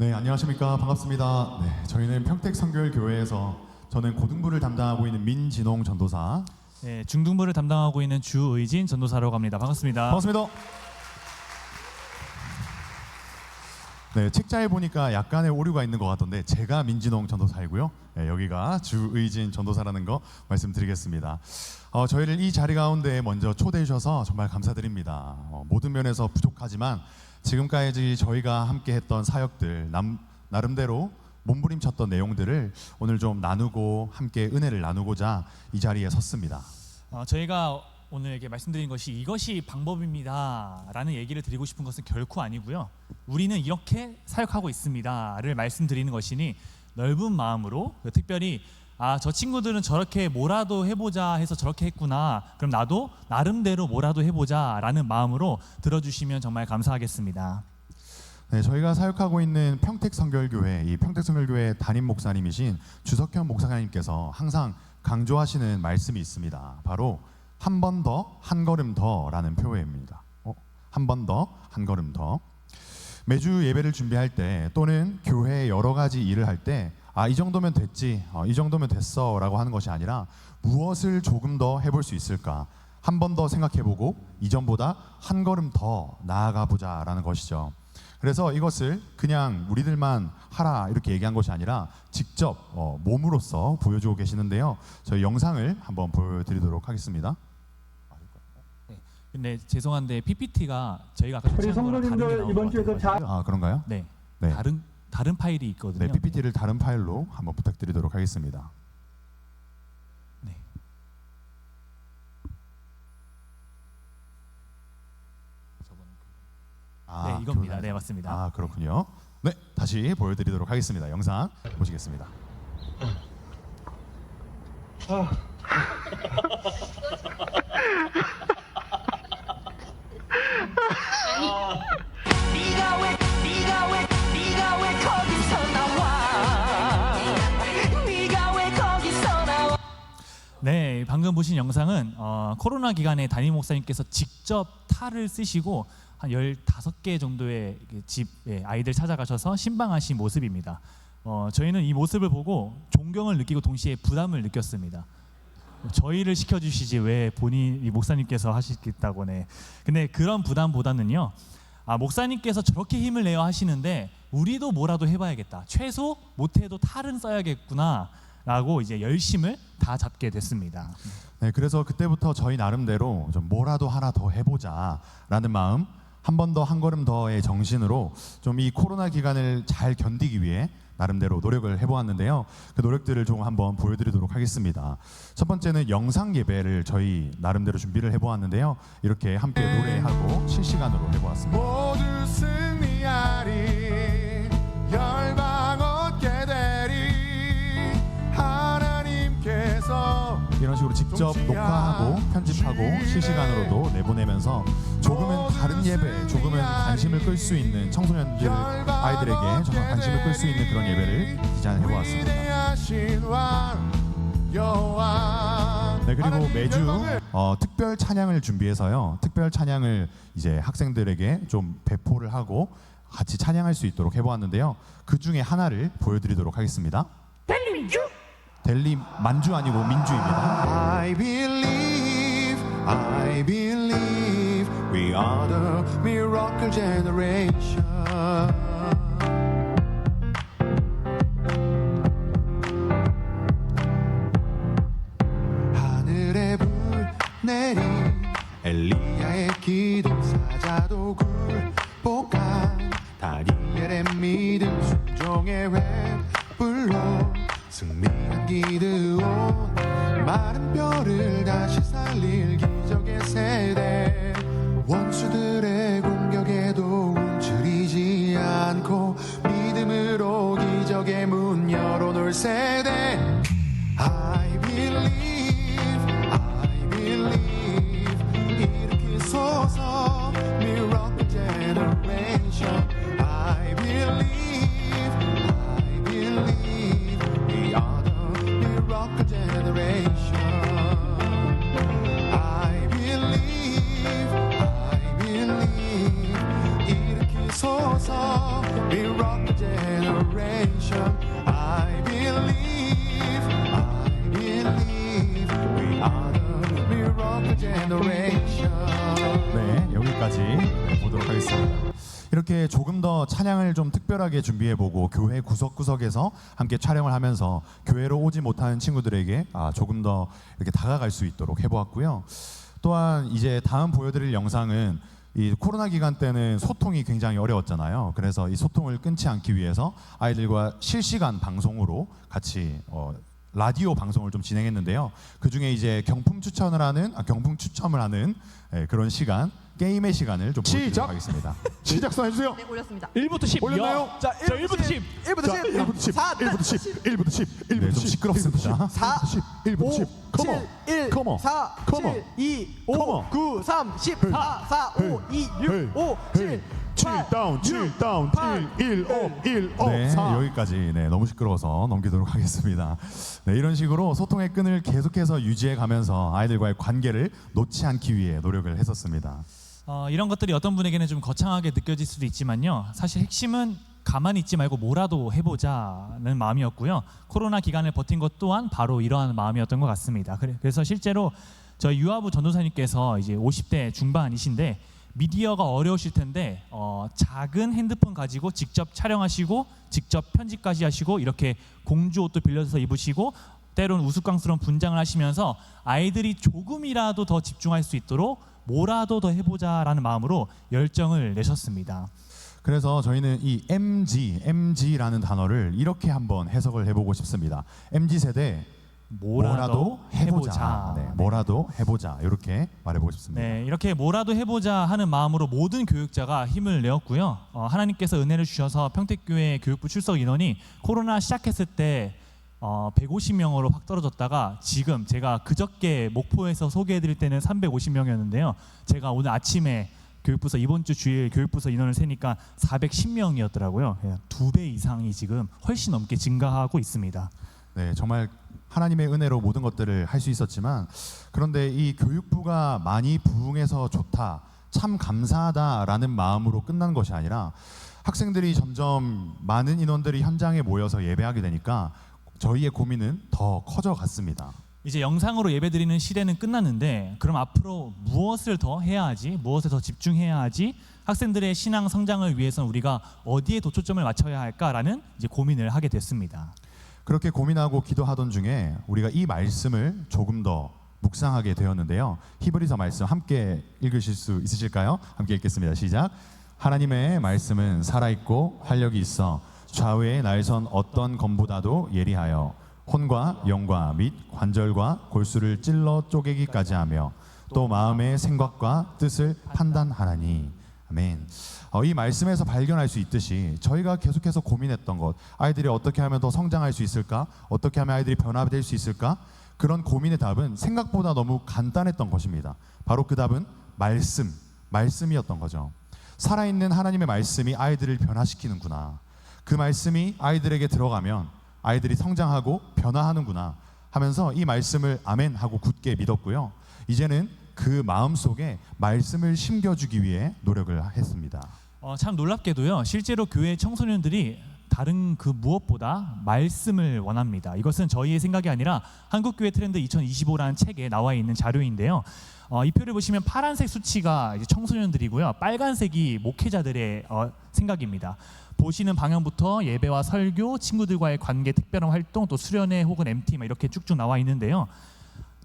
네, 안녕하십니까. 반갑습니다. 네, 저희는 평택선교회에서 저는 고등부를 담당하고 있는 민진홍 전도사. 네, 중등부를 담당하고 있는 주의진 전도사라고 합니다. 반갑습니다. 반갑습니다. 네, 책자에 보니까 약간의 오류가 있는 것 같던데 제가 민진홍 전도사이고요. 네, 여기가 주의진 전도사라는 거 말씀드리겠습니다. 저희를 이 자리 가운데 먼저 초대해 주셔서 정말 감사드립니다. 모든 면에서 부족하지만 지금까지 저희가 함께 했던 사역들 나름대로 몸부림쳤던 내용들을 오늘 좀 나누고 함께 은혜를 나누고자 이 자리에 섰습니다. 저희가 오늘 이렇게 말씀드린 것이 이것이 방법입니다 라는 얘기를 드리고 싶은 것은 결코 아니고요. 우리는 이렇게 사역하고 있습니다를 말씀드리는 것이니 넓은 마음으로, 특별히 저 친구들은 저렇게 뭐라도 해보자 해서 저렇게 했구나, 그럼 나도 나름대로 뭐라도 해보자 라는 마음으로 들어주시면 정말 감사하겠습니다. 네, 저희가 사역하고 있는 평택선결교회, 이 평택선결교회 담임 목사님이신 주석현 목사님께서 항상 강조하시는 말씀이 있습니다. 바로 한 번 더, 한 걸음 더라는 표현입니다. 한 번 더, 한 걸음 더. 매주 예배를 준비할 때 또는 교회의 여러 가지 일을 할 때 이 정도면 됐지, 이 정도면 됐어 라고 하는 것이 아니라 무엇을 조금 더 해볼 수 있을까, 한 번 더 생각해보고 이전보다 한 걸음 더 나아가 보자 라는 것이죠. 그래서 이것을 그냥 우리들만 하라 이렇게 얘기한 것이 아니라 직접 몸으로써 보여주고 계시는데요. 저희 영상을 한번 보여드리도록 하겠습니다. 네, 근데 죄송한데 PPT가 저희가 아까 우리 성도님들 이번 주에도 그런가요? 네, 네. 다른 파일이 있거든요. 네, PPT를 다른 파일로 한번 부탁드리도록 하겠습니다. 네. 네, 이겁니다. 네, 맞습니다. 그렇군요. 네, 다시 보여드리도록 하겠습니다. 영상 보시겠습니다. 네가 왜 거기서 나와? 네가 왜 거기서 나와? 네, 방금 보신 영상은 코로나 기간에 담임 목사님께서 직접 탈을 쓰시고 한 15개 정도의 집 아이들 찾아가셔서 신방하신 모습입니다. 저희는 이 모습을 보고 존경을 느끼고 동시에 부담을 느꼈습니다. 저희를 시켜주시지 왜 본인 이 목사님께서 하시겠다고. 네. 근데 그런 부담보다는요, 목사님께서 저렇게 힘을 내어 하시는데 우리도 뭐라도 해봐야겠다. 최소 못해도 탈은 써야겠구나 라고 이제 열심을 다 잡게 됐습니다. 네, 그래서 그때부터 저희 나름대로 좀 뭐라도 하나 더 해보자 라는 마음, 한 번 더, 한 걸음 더의 정신으로 좀 이 코로나 기간을 잘 견디기 위해 나름대로 노력을 해보았는데요. 그 노력들을 좀 한번 보여드리도록 하겠습니다. 첫 번째는 영상 예배를 저희 나름대로 준비를 해보았는데요. 이렇게 함께 노래하고 실시간으로 해보았습니다. 모두 승리하리, 열방 얻게 되리, 하나님께서 이런 식으로 직접 녹화하고 편집하고 실시간으로도 내보내면서 조금은 다른 예배, 조금은 관심을 끌 수 있는 청소년들, 아이들에게 정말 관심을 끌 수 있는 그런 예배를 디자인해보았습니다. 네, 그리고 매주 특별 찬양을 준비해서요. 특별 찬양을 이제 학생들에게 좀 배포를 하고 같이 찬양할 수 있도록 해보았는데요. 그 중에 하나를 보여드리도록 하겠습니다. 델리 만주 아니고 민주입니다. I believe we are the miracle generation. 하늘에 불 내린 엘리야의 기도, 사자도 굴복한 다니엘의 믿음, 순종의 횃불로 승리한 기드온, 마른 뼈를 다시 살릴 기적의 세대, 원수들의 공격에도 움츠리지 않고 믿음으로 기적의 문 열어놓을 세대. I believe 일으키소서 miracle generation. I believe we are the miracle generation. I believe 일으키소서 miracle generation. generation. I believe we are the miracle generation. 네, 여기까지 보도록 하겠습니다. 이렇게 조금 더 찬양을 좀 특별하게 준비해보고 교회 구석구석에서 함께 촬영을 하면서 교회로 오지 못하는 친구들에게 조금 더 이렇게 다가갈 수 있도록 해보았고요. 또한 이제 다음 보여드릴 영상은 이 코로나 기간 때는 소통이 굉장히 어려웠잖아요. 그래서 이 소통을 끊지 않기 위해서 아이들과 실시간 방송으로 같이 라디오 방송을 좀 진행했는데요. 그 중에 이제 경품 추첨을 하는 그런 시간, 게임의 시간을 좀 보여드리도록 시작! 하겠습니다. 시작선 해주세요. 네, 올렸습니다. 1부터 10. 올렸나요? 자, 1부터 10. 1부터 10, 1부터 10, 4, 1부터 10, 1부터 10, 1부터 네, 좀 시끄럽습니다. 4, 1부터 5, 10, 7, 1, Come on. 4, Come on. 7, 2, Come 5, on. 9, 3, 10, 4, 4, 5, 2, 6, 5, 7, 7 다운, 7 다운, 7, 1, 5, 1, 5, 네, 4. 여기까지 너무 시끄러워서 넘기도록 하겠습니다. 네, 이런 식으로 소통의 끈을 계속해서 유지해 가면서 아이들과의 관계를 놓지 않기 위해 노력을 했었습니다. 이런 것들이 어떤 분에게는 좀 거창하게 느껴질 수도 있지만요. 사실 핵심은 가만히 있지 말고 뭐라도 해보자는 마음이었고요. 코로나 기간을 버틴 것 또한 바로 이러한 마음이었던 것 같습니다. 그래서 실제로 저희 유아부 전도사님께서 이제 50대 중반이신데 미디어가 어려우실 텐데 작은 핸드폰 가지고 직접 촬영하시고 직접 편집까지 하시고 이렇게 공주 옷도 빌려서 입으시고 때로는 우스꽝스러운 분장을 하시면서 아이들이 조금이라도 더 집중할 수 있도록 뭐라도 더 해보자라는 마음으로 열정을 내셨습니다. 그래서 저희는 이 MG라는 단어를 이렇게 한번 해석을 해보고 싶습니다. MG 세대 뭐라도 해보자. 네, 뭐라도 해보자. 이렇게 말해보고 싶습니다. 네, 이렇게 뭐라도 해보자 하는 마음으로 모든 교육자가 힘을 내었고요. 하나님께서 은혜를 주셔서 평택교회 교육부 출석 인원이 코로나 시작했을 때 150명으로 확 떨어졌다가 지금 제가 그저께 목포에서 소개해드릴 때는 350명이었는데요. 제가 오늘 아침에 교육부서 이번 주 주일 교육부서 인원을 세니까 410명이었더라고요. 2배 이상이 지금 훨씬 넘게 증가하고 있습니다. 네, 정말 하나님의 은혜로 모든 것들을 할 수 있었지만 그런데 이 교육부가 많이 부흥해서 좋다, 참 감사하다라는 마음으로 끝난 것이 아니라 학생들이 점점 많은 인원들이 현장에 모여서 예배하게 되니까 저희의 고민은 더 커져갔습니다. 이제 영상으로 예배드리는 시대는 끝났는데 그럼 앞으로 무엇을 더 해야 하지? 무엇에 더 집중해야 하지? 학생들의 신앙 성장을 위해서는 우리가 어디에 더 초점을 맞춰야 할까라는 이제 고민을 하게 됐습니다. 그렇게 고민하고 기도하던 중에 우리가 이 말씀을 조금 더 묵상하게 되었는데요. 히브리서 말씀 함께 읽으실 수 있으실까요? 함께 읽겠습니다. 시작. 하나님의 말씀은 살아있고 활력이 있어 좌우의 날선 어떤 검보다도 예리하여 혼과 영과 및 관절과 골수를 찔러 쪼개기까지 하며 또 마음의 생각과 뜻을 판단하나니. 아멘. 이 말씀에서 발견할 수 있듯이 저희가 계속해서 고민했던 것, 아이들이 어떻게 하면 더 성장할 수 있을까? 어떻게 하면 아이들이 변화될 수 있을까? 그런 고민의 답은 생각보다 너무 간단했던 것입니다. 바로 그 답은 말씀이었던 거죠. 살아있는 하나님의 말씀이 아이들을 변화시키는구나. 그 말씀이 아이들에게 들어가면 아이들이 성장하고 변화하는구나 하면서 이 말씀을 아멘 하고 굳게 믿었고요. 이제는 그 마음속에 말씀을 심겨주기 위해 노력을 했습니다. 참 놀랍게도요. 실제로 교회 청소년들이 다른 그 무엇보다 말씀을 원합니다. 이것은 저희의 생각이 아니라 한국교회 트렌드 2025라는 책에 나와 있는 자료인데요. 이 표를 보시면 파란색 수치가 이제 청소년들이고요. 빨간색이 목회자들의 생각입니다. 보시는 방향부터 예배와 설교, 친구들과의 관계, 특별한 활동, 또 수련회 혹은 MT 이렇게 쭉쭉 나와 있는데요.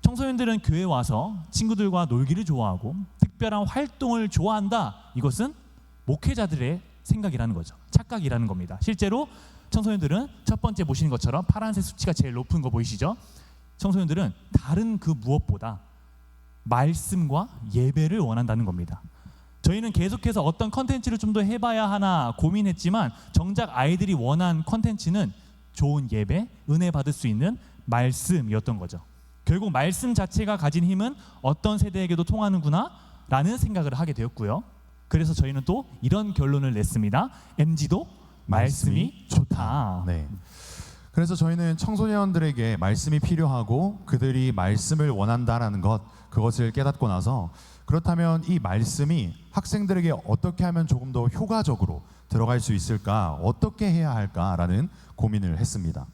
청소년들은 교회에 와서 친구들과 놀기를 좋아하고 특별한 활동을 좋아한다. 이것은 목회자들의 생각이라는 거죠. 착각이라는 겁니다. 실제로 청소년들은 첫 번째 보시는 것처럼 파란색 수치가 제일 높은 거 보이시죠? 청소년들은 다른 그 무엇보다 말씀과 예배를 원한다는 겁니다. 저희는 계속해서 어떤 컨텐츠를 좀 더 해봐야 하나 고민했지만 정작 아이들이 원한 컨텐츠는 좋은 예배, 은혜 받을 수 있는 말씀이었던 거죠. 결국 말씀 자체가 가진 힘은 어떤 세대에게도 통하는구나 라는 생각을 하게 되었고요. 그래서 저희는 또 이런 결론을 냈습니다. MG도 말씀이 좋다. 네. 그래서 저희는 청소년들에게 말씀이 필요하고 그들이 말씀을 원한다라는 그것을 깨닫고 나서 그렇다면 이 말씀이 학생들에게 어떻게 하면 조금 더 효과적으로 들어갈 수 있을까, 어떻게 해야 할까라는 고민을 했습니다.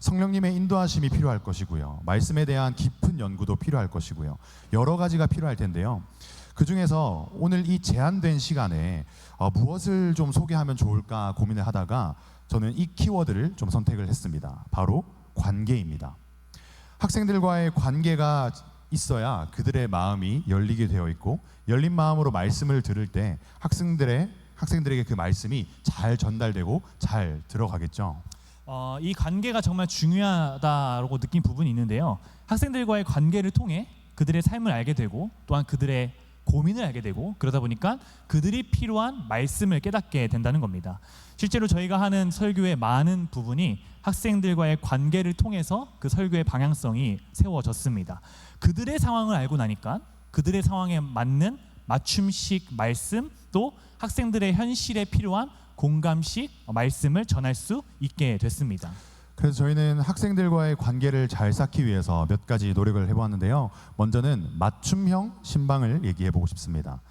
성령님의 인도하심이 필요할 것이고요. 말씀에 대한 깊은 연구도 필요할 것이고요. 여러 가지가 필요할 텐데요. 그 중에서 오늘 이 제한된 시간에 무엇을 좀 소개하면 좋을까 고민을 하다가 저는 이 키워드를 좀 선택을 했습니다. 바로 관계입니다. 학생들과의 관계가 있어야 그들의 마음이 열리게 되어 있고 열린 마음으로 말씀을 들을 때 학생들에게 그 말씀이 잘 전달되고 잘 들어가겠죠. 이 관계가 정말 중요하다고 느낀 부분이 있는데요. 학생들과의 관계를 통해 그들의 삶을 알게 되고 또한 그들의 고민을 알게 되고 그러다 보니까 그들이 필요한 말씀을 깨닫게 된다는 겁니다. 실제로 저희가 하는 설교의 많은 부분이 학생들과의 관계를 통해서 그 설교의 방향성이 세워졌습니다. 그들의 상황을 알고 나니까 그들의 상황에 맞는 맞춤식 말씀 또 학생들의 현실에 필요한 공감식 말씀을 전할 수 있게 됐습니다. 그래서 저희는 학생들과의 관계를 잘 쌓기 위해서 몇 가지 노력을 해보았는데요. 먼저는 맞춤형 신방을 얘기해보고 싶습니다.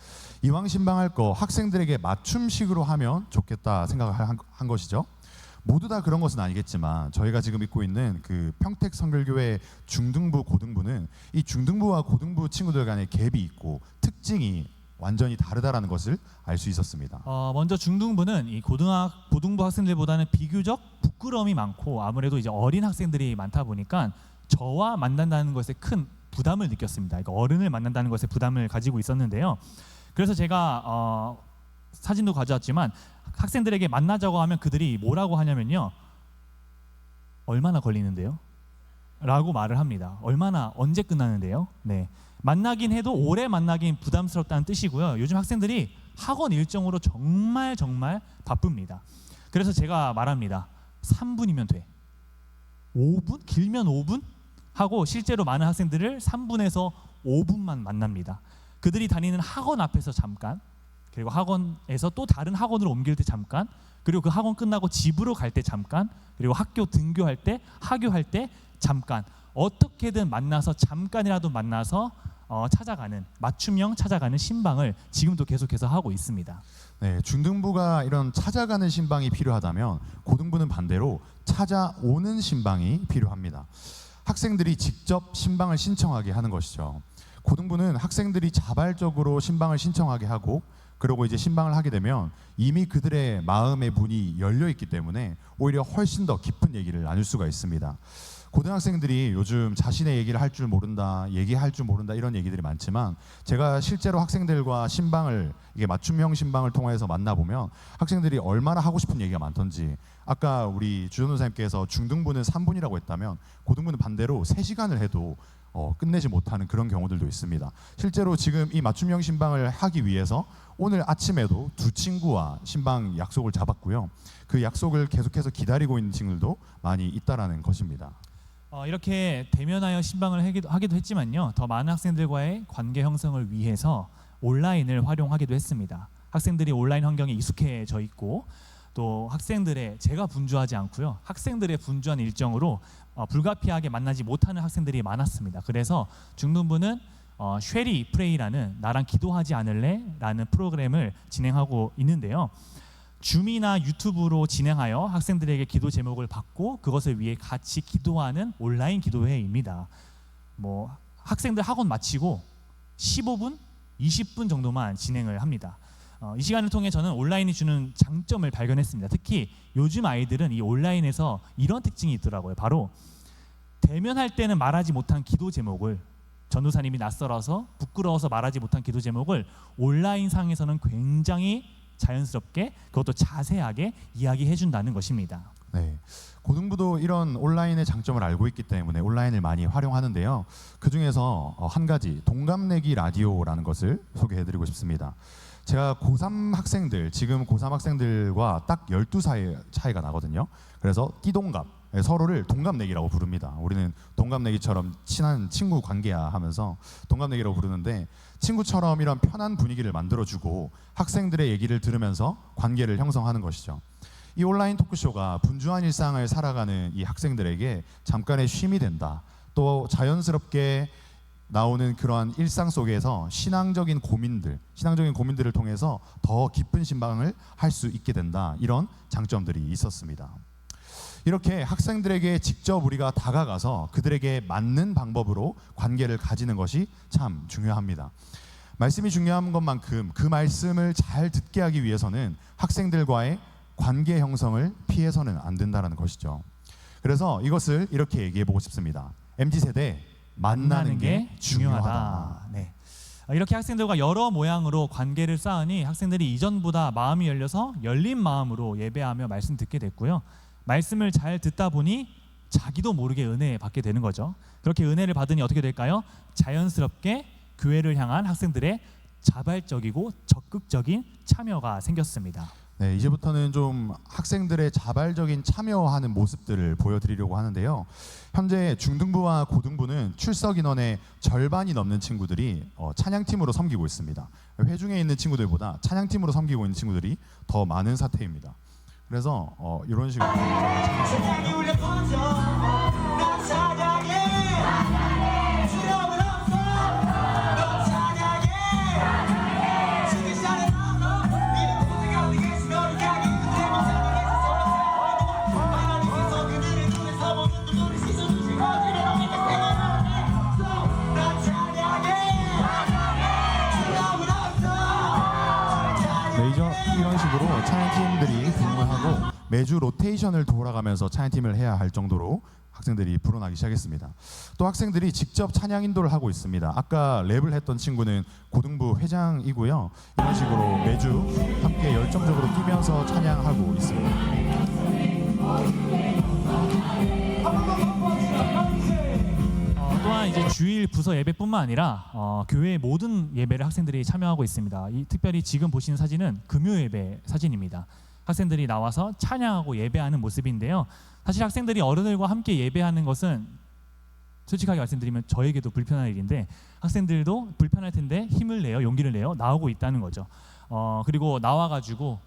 이왕 신방할 거 학생들에게 맞춤식으로 하면 좋겠다 생각을 한 것이죠. 모두 다 그런 것은 아니겠지만 저희가 지금 입고 있는 그 평택성결교회 중등부, 고등부는 이 중등부와 고등부 친구들 간의 갭이 있고 특징이 완전히 다르다라는 것을 알 수 있었습니다. 먼저 중등부는 이 고등부 학생들보다는 비교적 부끄러움이 많고 아무래도 이제 어린 학생들이 많다 보니까 저와 만난다는 것에 큰 부담을 느꼈습니다. 그러니까 어른을 만난다는 것에 부담을 가지고 있었는데요. 그래서 제가 사진도 가져왔지만 학생들에게 만나자고 하면 그들이 뭐라고 하냐면요. 얼마나 걸리는데요? 라고 말을 합니다. 얼마나 언제 끝나는데요? 네. 만나긴 해도 오래 만나긴 부담스럽다는 뜻이고요. 요즘 학생들이 학원 일정으로 정말 바쁩니다. 그래서 제가 말합니다. 3분이면 돼. 5분? 길면 5분? 하고 실제로 많은 학생들을 3분에서 5분만 만납니다. 그들이 다니는 학원 앞에서 잠깐, 그리고 학원에서 또 다른 학원으로 옮길 때 잠깐, 그리고 그 학원 끝나고 집으로 갈 때 잠깐, 그리고 학교 등교할 때, 하교할 때 잠깐, 어떻게든 만나서 잠깐이라도 만나서 찾아가는 맞춤형 찾아가는 신방을 지금도 계속해서 하고 있습니다. 네, 중등부가 이런 찾아가는 신방이 필요하다면 고등부는 반대로 찾아오는 신방이 필요합니다. 학생들이 직접 신방을 신청하게 하는 것이죠. 고등부는 학생들이 자발적으로 신방을 신청하게 하고 그리고 이제 신방을 하게 되면 이미 그들의 마음의 문이 열려 있기 때문에 오히려 훨씬 더 깊은 얘기를 나눌 수가 있습니다. 고등학생들이 요즘 자신의 얘기를 할 줄 모른다, 얘기할 줄 모른다 이런 얘기들이 많지만 제가 실제로 학생들과 신방을 이게 맞춤형 신방을 통해서 만나보면 학생들이 얼마나 하고 싶은 얘기가 많던지 아까 우리 주전도사님께서 중등부는 3분이라고 했다면 고등부는 반대로 3시간을 해도 끝내지 못하는 그런 경우들도 있습니다. 실제로 지금 이 맞춤형 신방을 하기 위해서 오늘 아침에도 2 친구와 신방 약속을 잡았고요. 그 약속을 계속해서 기다리고 있는 친구들도 많이 있다라는 것입니다. 이렇게 대면하여 신방을 하기도 했지만요. 더 많은 학생들과의 관계 형성을 위해서 온라인을 활용하기도 했습니다. 학생들이 온라인 환경에 익숙해져 있고 또 학생들의 제가 분주하지 않고요. 학생들의 분주한 일정으로 불가피하게 만나지 못하는 학생들이 많았습니다. 그래서 중등부는 쉐리 프레이라는 나랑 기도하지 않을래? 라는 프로그램을 진행하고 있는데요. 줌이나 유튜브로 진행하여 학생들에게 기도 제목을 받고 그것을 위해 같이 기도하는 온라인 기도회입니다. 학생들 학원 마치고 15분, 20분 정도만 진행을 합니다. 이 시간을 통해 저는 온라인이 주는 장점을 발견했습니다. 특히 요즘 아이들은 이 온라인에서 이런 특징이 있더라고요. 바로 대면할 때는 말하지 못한 기도 제목을 전도사님이 낯설어서 부끄러워서 말하지 못한 기도 제목을 온라인 상에서는 굉장히 자연스럽게 그것도 자세하게 이야기해 준다는 것입니다. 네, 고등부도 이런 온라인의 장점을 알고 있기 때문에 온라인을 많이 활용하는데요. 그 중에서 한 가지 동갑내기 라디오라는 것을 소개해드리고 싶습니다. 제가 고3 학생들, 지금 고3 학생들과 딱 12살 차이가 나거든요. 그래서 띠동갑, 서로를 동갑내기라고 부릅니다. 우리는 동갑내기처럼 친한 친구 관계야 하면서 동갑내기라고 부르는데 친구처럼 이런 편한 분위기를 만들어주고 학생들의 얘기를 들으면서 관계를 형성하는 것이죠. 이 온라인 토크쇼가 분주한 일상을 살아가는 이 학생들에게 잠깐의 쉼이 된다. 또 자연스럽게 나오는 그러한 일상 속에서 신앙적인 고민들을 통해서 더 깊은 신방을 할 수 있게 된다. 이런 장점들이 있었습니다. 이렇게 학생들에게 직접 우리가 다가가서 그들에게 맞는 방법으로 관계를 가지는 것이 참 중요합니다. 말씀이 중요한 것만큼 그 말씀을 잘 듣게 하기 위해서는 학생들과의 관계 형성을 피해서는 안 된다는 것이죠. 그래서 이것을 이렇게 얘기해 보고 싶습니다. MZ세대 만나는 게 중요하다. 네. 이렇게 학생들과 여러 모양으로 관계를 쌓으니 학생들이 이전보다 마음이 열려서 열린 마음으로 예배하며 말씀 듣게 됐고요. 말씀을 잘 듣다 보니 자기도 모르게 은혜 받게 되는 거죠. 그렇게 은혜를 받으니 어떻게 될까요? 자연스럽게 교회를 향한 학생들의 자발적이고 적극적인 참여가 생겼습니다. 네, 이제부터는 좀 학생들의 자발적인 참여하는 모습들을 보여드리려고 하는데요. 현재 중등부와 고등부는 출석 인원의 절반이 넘는 친구들이 찬양팀으로 섬기고 있습니다. 회중에 있는 친구들보다 찬양팀으로 섬기고 있는 친구들이 더 많은 사태입니다. 그래서 이런 식으로 이런 식으로 찬양팀들이 근무를 하고 매주 로테이션을 돌아가면서 찬양팀을 해야 할 정도로 학생들이 불어나기 시작했습니다. 또 학생들이 직접 찬양 인도를 하고 있습니다. 아까 랩을 했던 친구는 고등부 회장이고요. 이런 식으로 매주 함께 열정적으로 뛰면서 찬양하고 있습니다. 또한 이제 주일 부서 예배뿐만 아니라 교회 모든 예배를 학생들이 참여하고 있습니다. 특별히 지금 보시는 사진은 금요 예배 사진입니다. 학생들이 나와서 찬양하고 예배하는 모습인데요. 사실 학생들이 어른들과 함께 예배하는 것은 솔직하게 말씀드리면 저에게도 불편한 일인데 학생들도 불편할 텐데 힘을 내요, 용기를 내요, 나오고 있다는 거죠. 그리고 나와가지고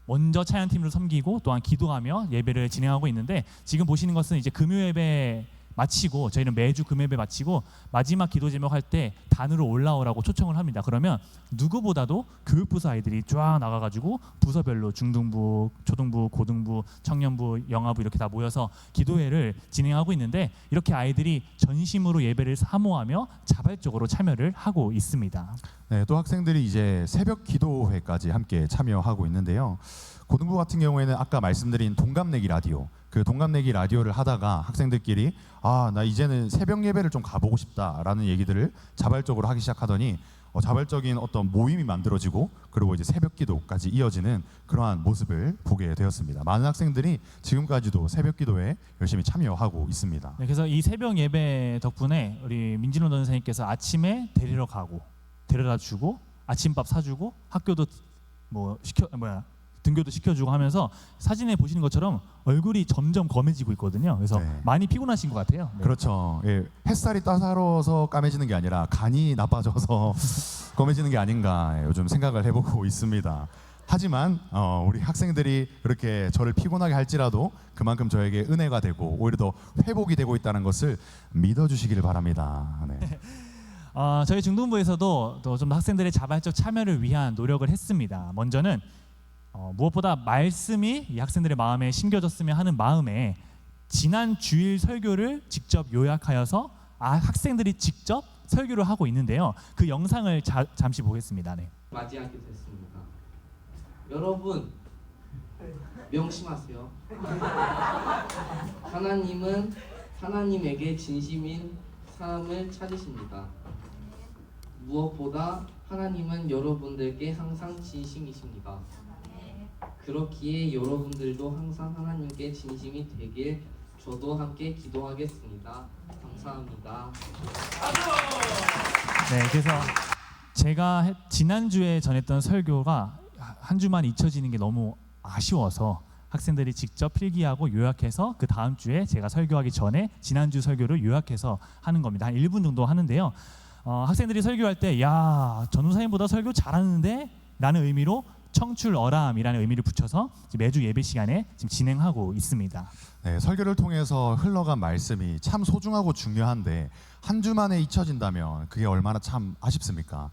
먼저 찬양팀으로 섬기고 또한 기도하며 예배를 진행하고 있는데 지금 보시는 것은 이제 금요 예배 마치고 저희는 매주 금요예배 마치고 마지막 기도 제목 할 때 단으로 올라오라고 초청을 합니다. 그러면 누구보다도 교육부서 아이들이 쫙 나가가지고 부서별로 중등부, 초등부, 고등부, 청년부, 영아부 이렇게 다 모여서 기도회를 진행하고 있는데 이렇게 아이들이 전심으로 예배를 사모하며 자발적으로 참여를 하고 있습니다. 네, 또 학생들이 이제 새벽 기도회까지 함께 참여하고 있는데요. 고등부 같은 경우에는 아까 말씀드린 동갑내기 라디오, 그 동갑내기 라디오를 하다가 학생들끼리 나 이제는 새벽 예배를 좀 가보고 싶다라는 얘기들을 자발적으로 하기 시작하더니 자발적인 어떤 모임이 만들어지고 그리고 이제 새벽 기도까지 이어지는 그러한 모습을 보게 되었습니다. 많은 학생들이 지금까지도 새벽 기도에 열심히 참여하고 있습니다. 네, 그래서 이 새벽 예배 덕분에 우리 민진호 선생님께서 아침에 데리러 가고 데려다 주고 아침밥 사주고 학교도 등교도 시켜주고 하면서 사진에 보시는 것처럼 얼굴이 점점 검해지고 있거든요. 그래서 네. 많이 피곤하신 것 같아요. 네. 그렇죠. 예, 햇살이 따사로워서 까매지는 게 아니라 간이 나빠져서 검해지는 게 아닌가 요즘 생각을 해보고 있습니다. 하지만 우리 학생들이 그렇게 저를 피곤하게 할지라도 그만큼 저에게 은혜가 되고 오히려 더 회복이 되고 있다는 것을 믿어주시기를 바랍니다. 네. 저희 중등부에서도 또 좀 학생들의 자발적 참여를 위한 노력을 했습니다. 먼저는 무엇보다 말씀이 이 학생들의 마음에 심겨졌으면 하는 마음에 지난 주일 설교를 직접 요약하여서 학생들이 직접 설교를 하고 있는데요. 그 영상을 잠시 보겠습니다. 네. 맞이하게 됐습니다. 여러분 명심하세요. 하나님은 하나님에게 진심인 사람을 찾으십니다. 무엇보다 하나님은 여러분들께 항상 진심이십니다. 그렇기에 여러분들도 항상 하나님께 진심이 되길 저도 함께 기도하겠습니다. 감사합니다. 네, 그래서 제가 지난주에 전했던 설교가 한 주만 잊혀지는 게 너무 아쉬워서 학생들이 직접 필기하고 요약해서 그 다음 주에 제가 설교하기 전에 지난주 설교를 요약해서 하는 겁니다. 한 1분 정도 하는데요. 학생들이 설교할 때 야, 전우사님보다 설교 잘하는데? 라는 의미로 청출어람이라는 의미를 붙여서 매주 예배 시간에 지금 진행하고 있습니다. 네, 설교를 통해서 흘러간 말씀이 참 소중하고 중요한데 한 주 만에 잊혀진다면 그게 얼마나 참 아쉽습니까?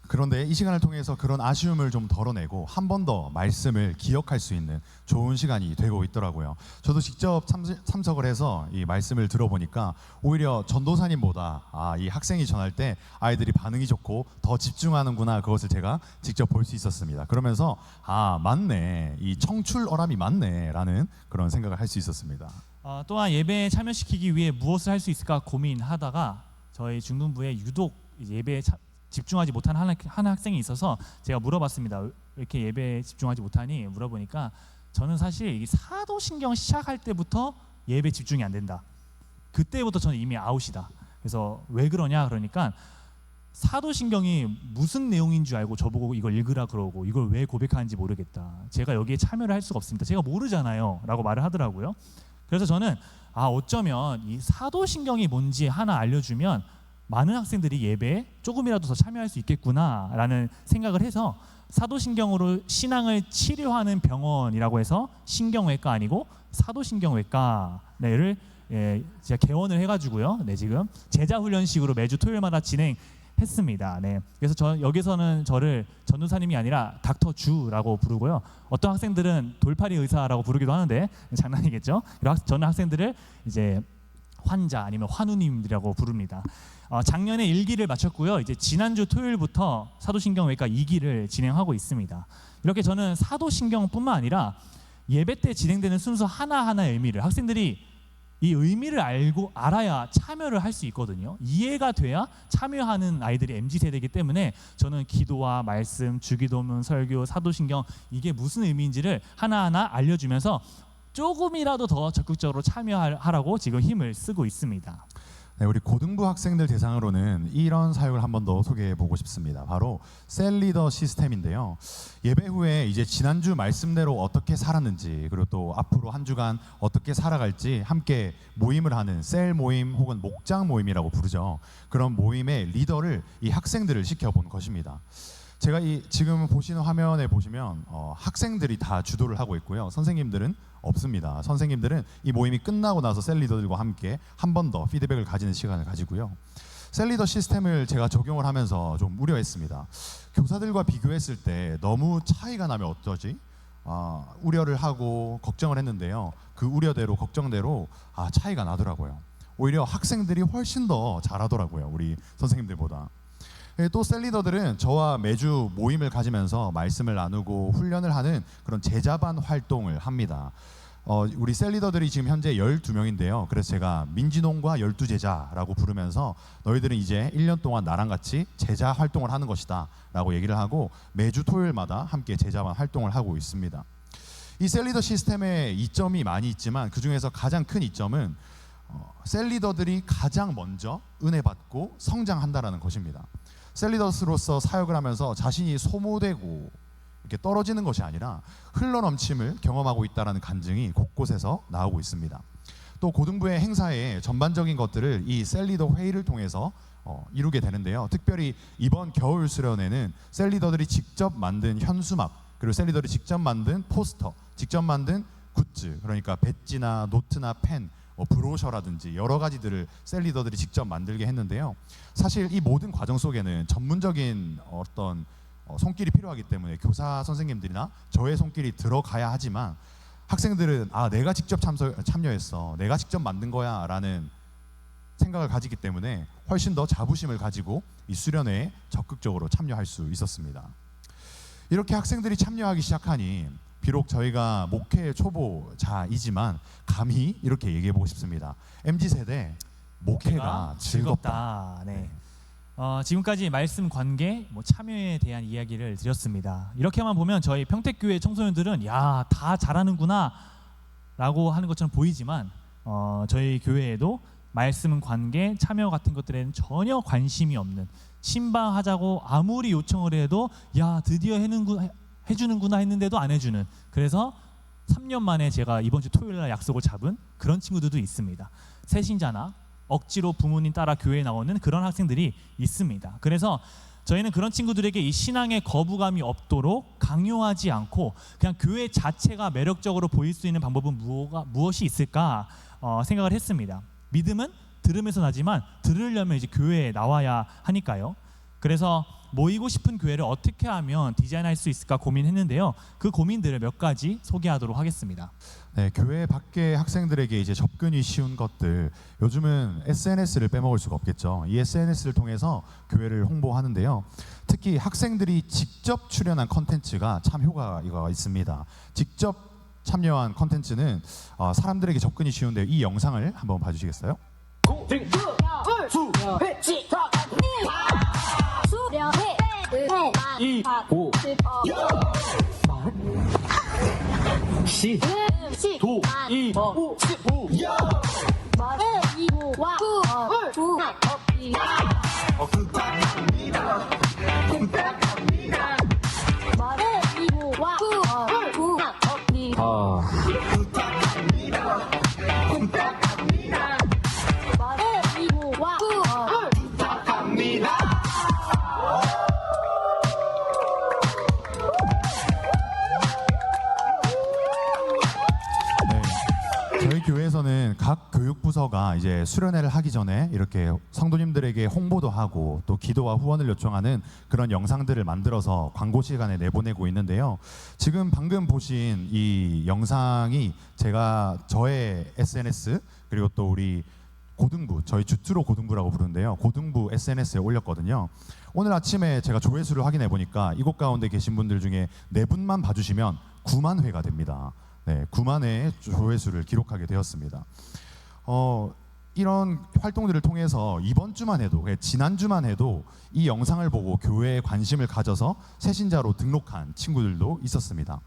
그런데 이 시간을 통해서 그런 아쉬움을 좀 덜어내고 한 번 더 말씀을 기억할 수 있는 좋은 시간이 되고 있더라고요. 저도 직접 참석을 해서 이 말씀을 들어보니까 오히려 전도사님보다 이 학생이 전할 때 아이들이 반응이 좋고 더 집중하는구나, 그것을 제가 직접 볼 수 있었습니다. 그러면서 맞네, 이 청출어람이 맞네 라는 그런 생각을 할 수 있었습니다. 또한 예배에 참여시키기 위해 무엇을 할 수 있을까 고민하다가 저희 중등부에 유독 예배에 집중하지 못한 한 학생이 있어서 제가 물어봤습니다. 왜 이렇게 예배에 집중하지 못하니? 물어보니까 저는 사실 이 사도신경 시작할 때부터 예배에 집중이 안 된다. 그때부터 저는 이미 아웃이다. 그래서 왜 그러냐 그러니까 사도신경이 무슨 내용인 줄 알고 저보고 이걸 읽으라 그러고 이걸 왜 고백하는지 모르겠다. 제가 여기에 참여를 할 수가 없습니다. 제가 모르잖아요 라고 말을 하더라고요. 그래서 저는 어쩌면 이 사도신경이 뭔지 하나 알려주면 많은 학생들이 예배에 조금이라도 더 참여할 수 있겠구나라는 생각을 해서 사도신경으로 신앙을 치료하는 병원이라고 해서 신경외과 아니고 사도신경외과를 제가 개원을 해가지고요. 지금 제자훈련식으로 매주 토요일마다 진행했습니다. 그래서 여기서는 저를 전도사님이 아니라 닥터 주라고 부르고요. 어떤 학생들은 돌팔이 의사라고 부르기도 하는데 장난이겠죠. 저는 학생들을 이제 환자 아니면 환우님이라고 부릅니다. 작년에 1기를 마쳤고요. 이제 지난주 토요일부터 사도신경외과 2기를 진행하고 있습니다. 이렇게 저는 사도신경뿐만 아니라 예배 때 진행되는 순서 하나하나의 의미를 학생들이 이 의미를 알아야 참여를 할 수 있거든요. 이해가 돼야 참여하는 아이들이 MZ세대이기 때문에 저는 기도와 말씀, 주기도문, 설교, 사도신경 이게 무슨 의미인지를 하나하나 알려주면서 조금이라도 더 적극적으로 참여하라고 지금 힘을 쓰고 있습니다. 네, 우리 고등부 학생들 대상으로는 이런 사역을 한 번 더 소개해 보고 싶습니다. 바로 셀리더 시스템인데요. 예배 후에 이제 지난주 말씀대로 어떻게 살았는지 그리고 또 앞으로 한 주간 어떻게 살아갈지 함께 모임을 하는 셀 모임 혹은 목장 모임이라고 부르죠. 그런 모임의 리더를 이 학생들을 시켜본 것입니다. 제가 지금 보시는 화면에 보시면 학생들이 다 주도를 하고 있고요. 선생님들은 없습니다. 선생님들은 이 모임이 끝나고 나서 셀리더들과 함께 한 번 더 피드백을 가지는 시간을 가지고요. 셀리더 시스템을 제가 적용을 하면서 좀 우려했습니다. 교사들과 비교했을 때 너무 차이가 나면 어쩌지? 우려를 하고 걱정을 했는데요. 그 우려대로 걱정대로 차이가 나더라고요. 오히려 학생들이 훨씬 더 잘하더라고요. 우리 선생님들보다. 또 셀리더들은 저와 매주 모임을 가지면서 말씀을 나누고 훈련을 하는 그런 제자반 활동을 합니다. 우리 셀리더들이 지금 현재 12명인데요. 그래서 제가 민진홍과 12제자라고 부르면서 너희들은 이제 1년 동안 나랑 같이 제자 활동을 하는 것이다 라고 얘기를 하고 매주 토요일마다 함께 제자반 활동을 하고 있습니다. 이 셀리더 시스템에 이점이 많이 있지만 그 중에서 가장 큰 이점은 셀리더들이 가장 먼저 은혜 받고 성장한다라는 것입니다. 셀리더스로서 사역을 하면서 자신이 소모되고 이렇게 떨어지는 것이 아니라 흘러넘침을 경험하고 있다는 간증이 곳곳에서 나오고 있습니다. 또 고등부의 행사의 전반적인 것들을 이 셀리더 회의를 통해서 이루게 되는데요. 특별히 이번 겨울 수련회는 셀리더들이 직접 만든 현수막 그리고 셀리더들이 직접 만든 포스터, 직접 만든 굿즈, 그러니까 배지나 노트나 펜, 브로셔라든지 여러 가지들을 셀리더들이 직접 만들게 했는데요. 사실 이 모든 과정 속에는 전문적인 어떤 손길이 필요하기 때문에 교사 선생님들이나 저의 손길이 들어가야 하지만 학생들은 내가 직접 참여했어, 내가 직접 만든 거야 라는 생각을 가지기 때문에 훨씬 더 자부심을 가지고 이 수련회에 적극적으로 참여할 수 있었습니다. 이렇게 학생들이 참여하기 시작하니 비록 저희가 목회 초보자이지만 감히 이렇게 얘기해보고 싶습니다. MZ세대 목회가 즐겁다. 네. 지금까지 말씀 관계, 참여에 대한 이야기를 드렸습니다. 이렇게만 보면 저희 평택교회 청소년들은 다 잘하는구나 라고 하는 것처럼 보이지만 저희 교회에도 말씀 관계, 참여 같은 것들에는 전혀 관심이 없는, 신방하자고 아무리 요청을 해도 드디어 해주는구나 했는데도 안 해주는, 그래서 3년 만에 제가 이번 주 토요일 날 약속을 잡은 그런 친구들도 있습니다. 새신자나 억지로 부모님 따라 교회에 나오는 그런 학생들이 있습니다. 그래서 저희는 그런 친구들에게 이 신앙에 거부감이 없도록 강요하지 않고 그냥 교회 자체가 매력적으로 보일 수 있는 방법은 무엇이 있을까 생각을 했습니다. 믿음은 들음에서 나지만 들으려면 이제 교회에 나와야 하니까요. 그래서 모이고 싶은 교회를 어떻게 하면 디자인할 수 있을까 고민했는데요. 그 고민들을 몇 가지 소개하도록 하겠습니다. 네, 교회 밖의 학생들에게 이제 접근이 쉬운 것들, 요즘은 SNS를 빼먹을 수가 없겠죠. 이 SNS를 통해서 교회를 홍보하는데요. 특히 학생들이 직접 출연한 컨텐츠가 참 효과가 있습니다. 직접 참여한 컨텐츠는 사람들에게 접근이 쉬운데 이 영상을 한번 봐주시겠어요? 저희 교회에서는 각 교육부서가 이제 수련회를 하기 전에 이렇게 성도님들에게 홍보도 하고 또 기도와 후원을 요청하는 그런 영상들을 만들어서 광고 시간에 내보내고 있는데요. 지금 방금 보신 이 영상이 저의 SNS 그리고 또 우리 고등부, 저희 주트로 고등부라고 부르는데요. 고등부 SNS에 올렸거든요. 오늘 아침에 제가 조회수를 확인해 보니까 이곳 가운데 계신 분들 중에 4분만 봐주시면 9만 회가 됩니다. 네, 9만 회의 조회수를 기록하게 되었습니다. 이런 활동들을 통해서 이번 주만 해도, 지난주만 해도 이 영상을 보고 교회에 관심을 가져서 새신자로 등록한 친구들도 있었습니다.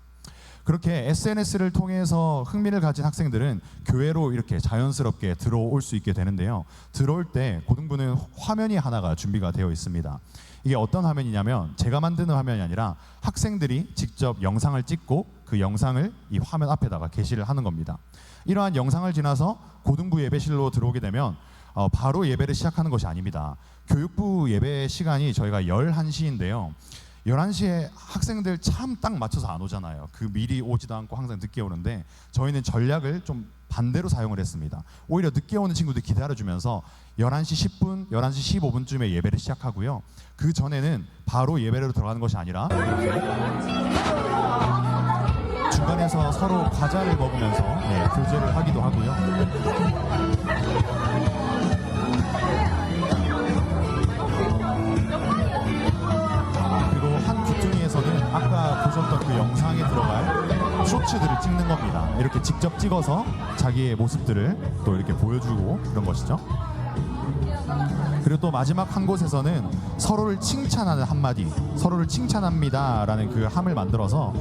그렇게 SNS를 통해서 흥미를 가진 학생들은 교회로 이렇게 자연스럽게 들어올 수 있게 되는데요. 들어올 때 고등부는 화면이 하나가 준비가 되어 있습니다. 이게 어떤 화면이냐면 제가 만드는 화면이 아니라 학생들이 직접 영상을 찍고 그 영상을 이 화면 앞에다가 게시를 하는 겁니다. 이러한 영상을 지나서 고등부 예배실로 들어오게 되면 바로 예배를 시작하는 것이 아닙니다. 교육부 예배 시간이 저희가 11시인데요. 11시에 학생들 참 딱 맞춰서 안 오잖아요. 그 미리 오지도 않고 항상 늦게 오는데 저희는 전략을 좀 반대로 사용을 했습니다. 오히려 늦게 오는 친구들 기다려주면서 11시 10분, 11시 15분쯤에 예배를 시작하고요. 그 전에는 바로 예배로 들어가는 것이 아니라 중간에서 서로 과자를 먹으면서 교제를 하기도 하고요. 그리고 한 귀퉁이에서는 아까 보셨던 그 영상에 들어갈 쇼츠들을 찍는 겁니다. 이렇게 직접 찍어서 자기의 모습들을 또 이렇게 보여주고 그런 것이죠. 그리고 또 마지막 한 곳에서는 서로를 칭찬하는 한마디, 서로를 칭찬합니다라는 그 함을 만들어서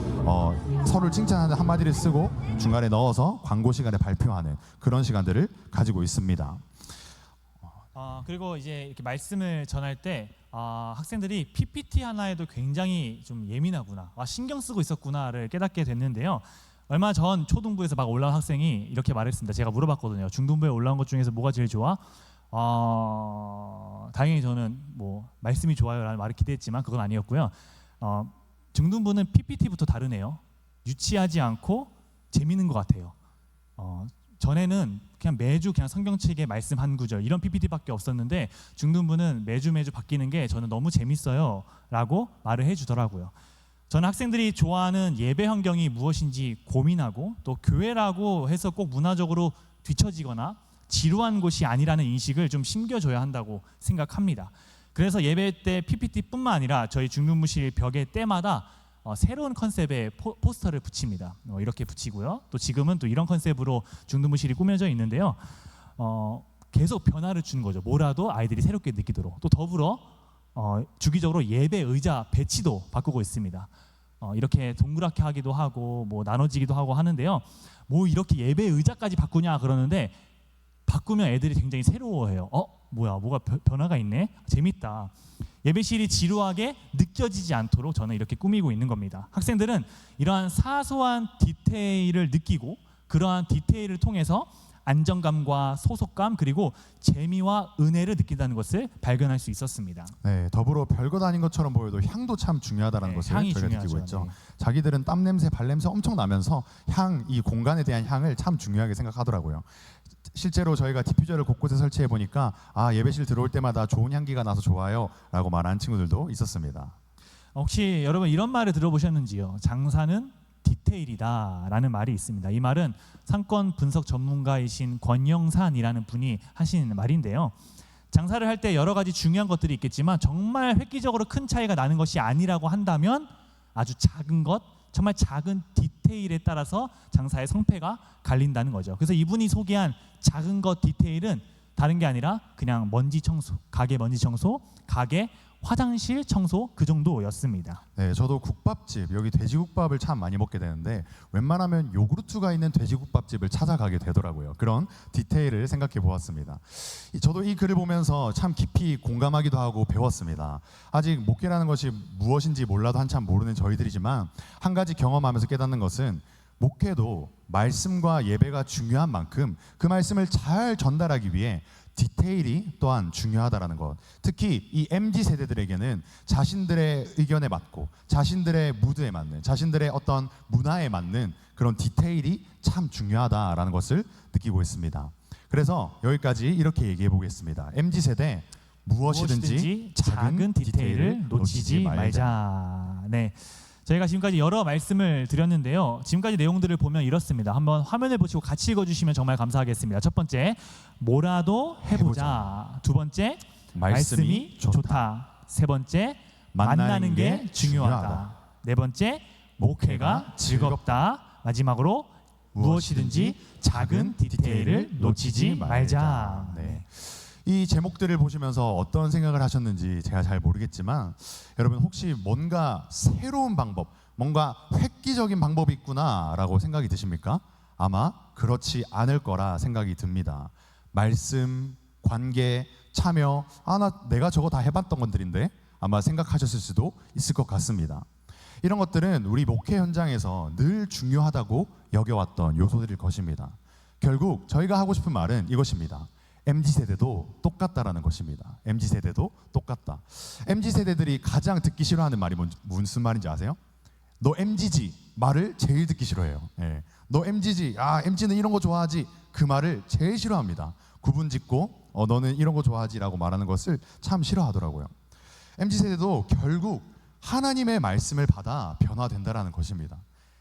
서로를 칭찬하는 한마디를 쓰고 중간에 넣어서 광고 시간에 발표하는 그런 시간들을 가지고 있습니다. 그리고 이제 이렇게 말씀을 전할 때 학생들이 PPT 하나에도 굉장히 좀 예민하구나, 신경 쓰고 있었구나를 깨닫게 됐는데요. 얼마 전 초등부에서 막 올라온 학생이 이렇게 말했습니다. 제가 물어봤거든요. 중등부에 올라온 것 중에서 뭐가 제일 좋아? 당연히 저는 뭐 말씀이 좋아요라는 말을 기대했지만 그건 아니었고요. 중등부는 PPT부터 다르네요. 유치하지 않고 재미있는 것 같아요. 전에는 그냥 매주 그냥 성경책의 말씀 한 구절 이런 PPT밖에 없었는데 중등부는 매주 바뀌는 게 저는 너무 재밌어요 라고 말을 해주더라고요. 저는 학생들이 좋아하는 예배 환경이 무엇인지 고민하고 또 교회라고 해서 꼭 문화적으로 뒤처지거나 지루한 곳이 아니라는 인식을 좀 심겨줘야 한다고 생각합니다. 그래서 예배 때 PPT뿐만 아니라 저희 중등부실 벽에 때마다 새로운 컨셉의 포스터를 붙입니다. 이렇게 붙이고요. 또 지금은 또 이런 컨셉으로 중등부실이 꾸며져 있는데요. 계속 변화를 주는 거죠. 뭐라도 아이들이 새롭게 느끼도록. 또 더불어 주기적으로 예배 의자 배치도 바꾸고 있습니다. 이렇게 동그랗게 하기도 하고 뭐 나눠지기도 하고 하는데요. 뭐 이렇게 예배 의자까지 바꾸냐 그러는데 바꾸면 애들이 굉장히 새로워해요. 뭐가 변화가 있네? 재밌다. 예배실이 지루하게 느껴지지 않도록 저는 이렇게 꾸미고 있는 겁니다. 학생들은 이러한 사소한 디테일을 느끼고 그러한 디테일을 통해서 안정감과 소속감 그리고 재미와 은혜를 느낀다는 것을 발견할 수 있었습니다. 네, 더불어 별것 아닌 것처럼 보여도 향도 참 중요하다는 네, 것을 향이 저희가 중요하죠. 느끼고 있죠. 네. 자기들은 땀 냄새, 발 냄새 엄청 나면서 이 공간에 대한 향을 참 중요하게 생각하더라고요. 실제로 저희가 디퓨저를 곳곳에 설치해 보니까 예배실 들어올 때마다 좋은 향기가 나서 좋아요라고 말하는 친구들도 있었습니다. 혹시 여러분 이런 말을 들어보셨는지요? 장사는 디테일이다라는 말이 있습니다. 이 말은 상권 분석 전문가이신 권영산이라는 분이 하신 말인데요. 장사를 할 때 여러 가지 중요한 것들이 있겠지만 정말 획기적으로 큰 차이가 나는 것이 아니라고 한다면 아주 작은 것, 정말 작은 디테일에 따라서 장사의 성패가 갈린다는 거죠. 그래서 이분이 소개한 작은 것 디테일은 다른 게 아니라 그냥 먼지 청소, 가게 먼지 청소, 가게 화장실 청소 그 정도였습니다. 네, 저도 국밥집, 여기 돼지국밥을 참 많이 먹게 되는데 웬만하면 요구르트가 있는 돼지국밥집을 찾아가게 되더라고요. 그런 디테일을 생각해 보았습니다. 저도 이 글을 보면서 참 깊이 공감하기도 하고 배웠습니다. 아직 목회라는 것이 무엇인지 몰라도 한참 모르는 저희들이지만 한 가지 경험하면서 깨닫는 것은 목회도 말씀과 예배가 중요한 만큼 그 말씀을 잘 전달하기 위해 디테일이 또한 중요하다라는 것. 특히 이 MZ 세대들에게는 자신들의 의견에 맞고 자신들의 무드에 맞는 자신들의 어떤 문화에 맞는 그런 디테일이 참 중요하다라는 것을 느끼고 있습니다. 그래서 여기까지 이렇게 얘기해 보겠습니다. MZ 세대 무엇이든지 작은 디테일을 놓치지 말자. 네. 저희가 지금까지 여러 말씀을 드렸는데요. 지금까지 내용들을 보면 이렇습니다. 한번 화면을 보시고 같이 읽어주시면 정말 감사하겠습니다. 첫 번째, 뭐라도 해보자. 두 번째, 말씀이 좋다. 세 번째, 만나는 게 중요하다. 네 번째, 목회가 즐겁다. 마지막으로 무엇이든지 작은 디테일을 놓치지 말자. 네. 이 제목들을 보시면서 어떤 생각을 하셨는지 제가 잘 모르겠지만 여러분 혹시 뭔가 새로운 방법, 뭔가 획기적인 방법이 있구나라고 생각이 드십니까? 아마 그렇지 않을 거라 생각이 듭니다. 말씀, 관계, 참여, 내가 저거 다 해봤던 것들인데 아마 생각하셨을 수도 있을 것 같습니다. 이런 것들은 우리 목회 현장에서 늘 중요하다고 여겨왔던 요소들일 것입니다. 결국 저희가 하고 싶은 말은 이것입니다. MZ세대도 똑같다라는 것입니다. MZ세대도 똑같다. MZ세대들이 가장 듣기 싫어하는 말이 무슨 말인지 아세요? 너 MZ지 말을 제일 듣기 싫어해요. 예. 너 MZ지, MZ는 이런 거 좋아하지 그 말을 제일 싫어합니다. 구분 짓고 너는 이런 거 좋아하지라고 말하는 것을 참 싫어하더라고요. MZ세대도 결국 하나님의 말씀을 받아 변화된다라는 것입니다.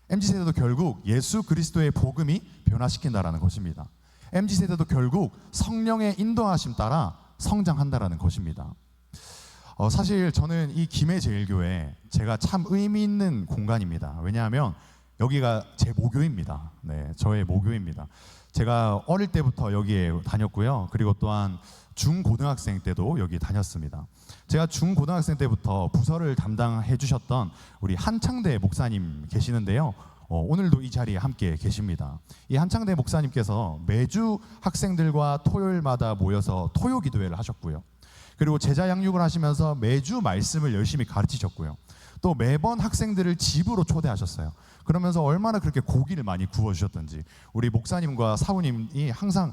MZ세대도 결국 예수 그리스도의 복음이 변화시킨다라는 것입니다. MZ세대도 결국 성령의 인도하심 따라 성장한다라는 것입니다. 사실 저는 이 김해제일교회 제가 참 의미 있는 공간입니다. 왜냐하면 여기가 제 모교입니다. 네, 저의 모교입니다. 제가 어릴 때부터 여기에 다녔고요. 그리고 또한 중고등학생 때도 여기 다녔습니다. 제가 중고등학생 때부터 부서를 담당해 주셨던 우리 한창대 목사님 계시는데요. 오늘도 이 자리에 함께 계십니다. 이 한창대 목사님께서 매주 학생들과 토요일마다 모여서 토요 기도회를 하셨고요. 그리고 제자 양육을 하시면서 매주 말씀을 열심히 가르치셨고요. 또 매번 학생들을 집으로 초대하셨어요. 그러면서 얼마나 그렇게 고기를 많이 구워주셨던지 우리 목사님과 사부님이 항상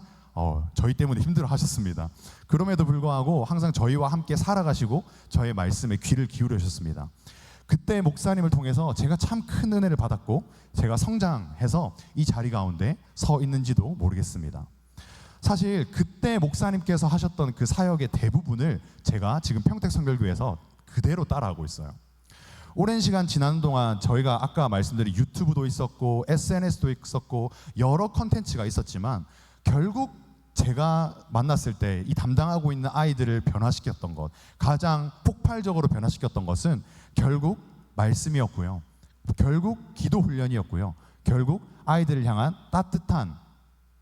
저희 때문에 힘들어 하셨습니다. 그럼에도 불구하고 항상 저희와 함께 살아가시고 저의 말씀에 귀를 기울여 주셨습니다. 그때 목사님을 통해서 제가 참 큰 은혜를 받았고 제가 성장해서 이 자리 가운데 서 있는지도 모르겠습니다. 사실 그때 목사님께서 하셨던 그 사역의 대부분을 제가 지금 평택성결교회에서 그대로 따라하고 있어요. 오랜 시간 지나는 동안 저희가 아까 말씀드린 유튜브도 있었고 SNS도 있었고 여러 컨텐츠가 있었지만 결국 제가 만났을 때 이 담당하고 있는 아이들을 변화시켰던 것, 가장 폭발적으로 변화시켰던 것은 결국 말씀이었고요. 결국 기도 훈련이었고요. 결국 아이들을 향한 따뜻한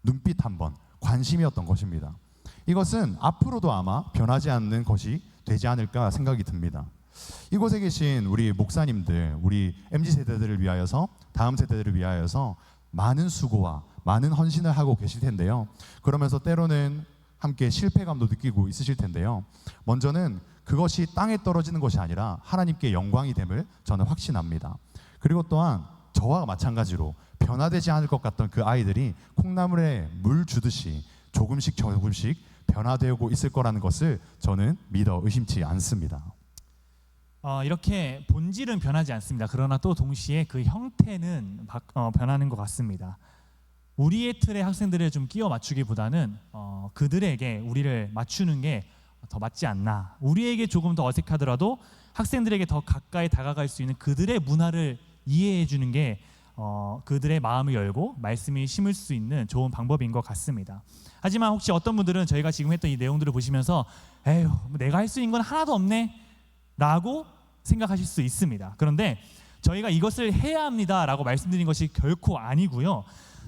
눈빛 한 번, 관심이었던 것입니다. 이것은 앞으로도 아마 변하지 않는 것이 되지 않을까 생각이 듭니다. 이곳에 계신 우리 목사님들, 우리 MZ세대들을 위하여서, 다음 세대들을 위하여서 많은 수고와 많은 헌신을 하고 계실 텐데요. 그러면서 때로는 함께 실패감도 느끼고 있으실 텐데요. 먼저는 그것이 땅에 떨어지는 것이 아니라 하나님께 영광이 됨을 저는 확신합니다. 그리고 또한 저와 마찬가지로 변화되지 않을 것 같던 그 아이들이 콩나물에 물 주듯이 조금씩 조금씩 변화되고 있을 거라는 것을 저는 믿어 의심치 않습니다. 이렇게 본질은 변하지 않습니다. 그러나 또 동시에 그 형태는 변하는 것 같습니다. 우리의 틀에 학생들을 좀 끼워 맞추기보다는 그들에게 우리를 맞추는 게 더 맞지 않나. 우리에게 조금 더 어색하더라도 학생들에게 더 가까이 다가갈 수 있는 그들의 문화를 이해해 주는 게 그들의 마음을 열고 말씀이 심을 수 있는 좋은 방법인 것 같습니다. 하지만 혹시 어떤 분들은 저희가 지금 했던 이 내용들을 보시면서 에휴, 내가 할 수 있는 건 하나도 없네 라고 생각하실 수 있습니다. 그런데 저희가 이것을 해야 합니다 라고 말씀드린 것이 결코 아니고요.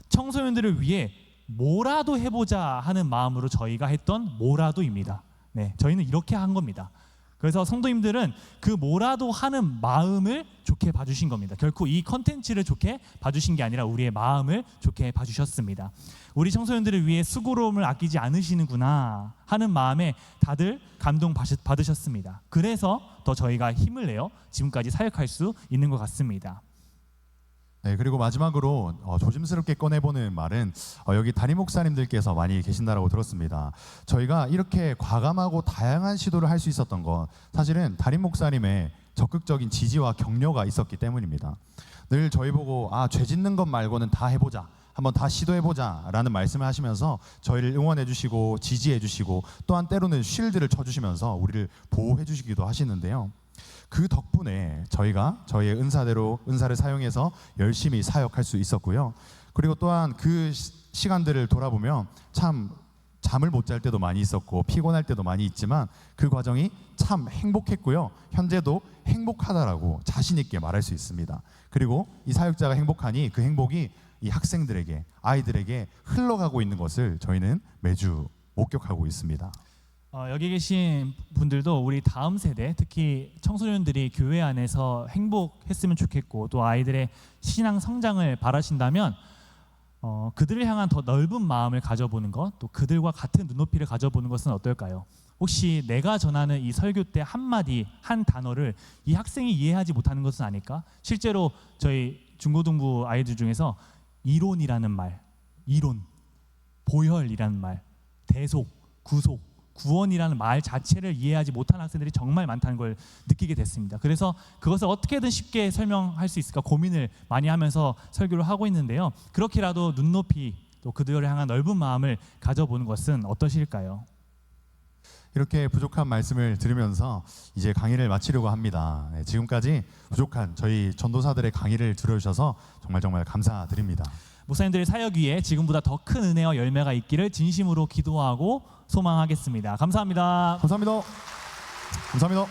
청소년들을 위해 뭐라도 해보자 하는 마음으로 저희가 했던 뭐라도입니다. 네, 저희는 이렇게 한 겁니다. 그래서 성도님들은 그 뭐라도 하는 마음을 좋게 봐주신 겁니다. 결코 이 컨텐츠를 좋게 봐주신 게 아니라 우리의 마음을 좋게 봐주셨습니다. 우리 청소년들을 위해 수고로움을 아끼지 않으시는구나 하는 마음에 다들 감동 받으셨습니다. 그래서 더 저희가 힘을 내어 지금까지 사역할 수 있는 것 같습니다. 네, 그리고 마지막으로 조심스럽게 꺼내보는 말은 여기 담임 목사님들께서 많이 계신다라고 들었습니다. 저희가 이렇게 과감하고 다양한 시도를 할 수 있었던 건 사실은 담임 목사님의 적극적인 지지와 격려가 있었기 때문입니다. 늘 저희 보고 죄 짓는 것 말고는 다 해보자, 한번 다 시도해보자 라는 말씀을 하시면서 저희를 응원해주시고 지지해주시고 또한 때로는 쉴드를 쳐주시면서 우리를 보호해주시기도 하시는데요. 그 덕분에 저희가 저희의 은사대로 은사를 사용해서 열심히 사역할 수 있었고요. 그리고 또한 그 시간들을 돌아보면 참 잠을 못 잘 때도 많이 있었고 피곤할 때도 많이 있지만 그 과정이 참 행복했고요. 현재도 행복하다라고 자신 있게 말할 수 있습니다. 그리고 이 사역자가 행복하니 그 행복이 이 학생들에게, 아이들에게 흘러가고 있는 것을 저희는 매주 목격하고 있습니다. 여기 계신 분들도 우리 다음 세대, 특히 청소년들이 교회 안에서 행복했으면 좋겠고 또 아이들의 신앙 성장을 바라신다면 그들을 향한 더 넓은 마음을 가져보는 것, 또 그들과 같은 눈높이를 가져보는 것은 어떨까요? 혹시 내가 전하는 이 설교 때 한마디, 한 단어를 이 학생이 이해하지 못하는 것은 아닐까? 실제로 저희 중고등부 아이들 중에서 이론이라는 말, 이론, 보혈이라는 말, 대속, 구속, 구원이라는 말 자체를 이해하지 못하는 학생들이 정말 많다는 걸 느끼게 됐습니다. 그래서 그것을 어떻게든 쉽게 설명할 수 있을까 고민을 많이 하면서 설교를 하고 있는데요. 그렇게라도 눈높이 또 그들을 향한 넓은 마음을 가져보는 것은 어떠실까요? 이렇게 부족한 말씀을 들으면서 이제 강의를 마치려고 합니다. 네, 지금까지 부족한 저희 전도사들의 강의를 들어주셔서 정말 감사드립니다. 목사님들의 사역 위에 지금보다 더 큰 은혜와 열매가 있기를 진심으로 기도하고 소망하겠습니다. 감사합니다. 감사합니다. 감사합니다.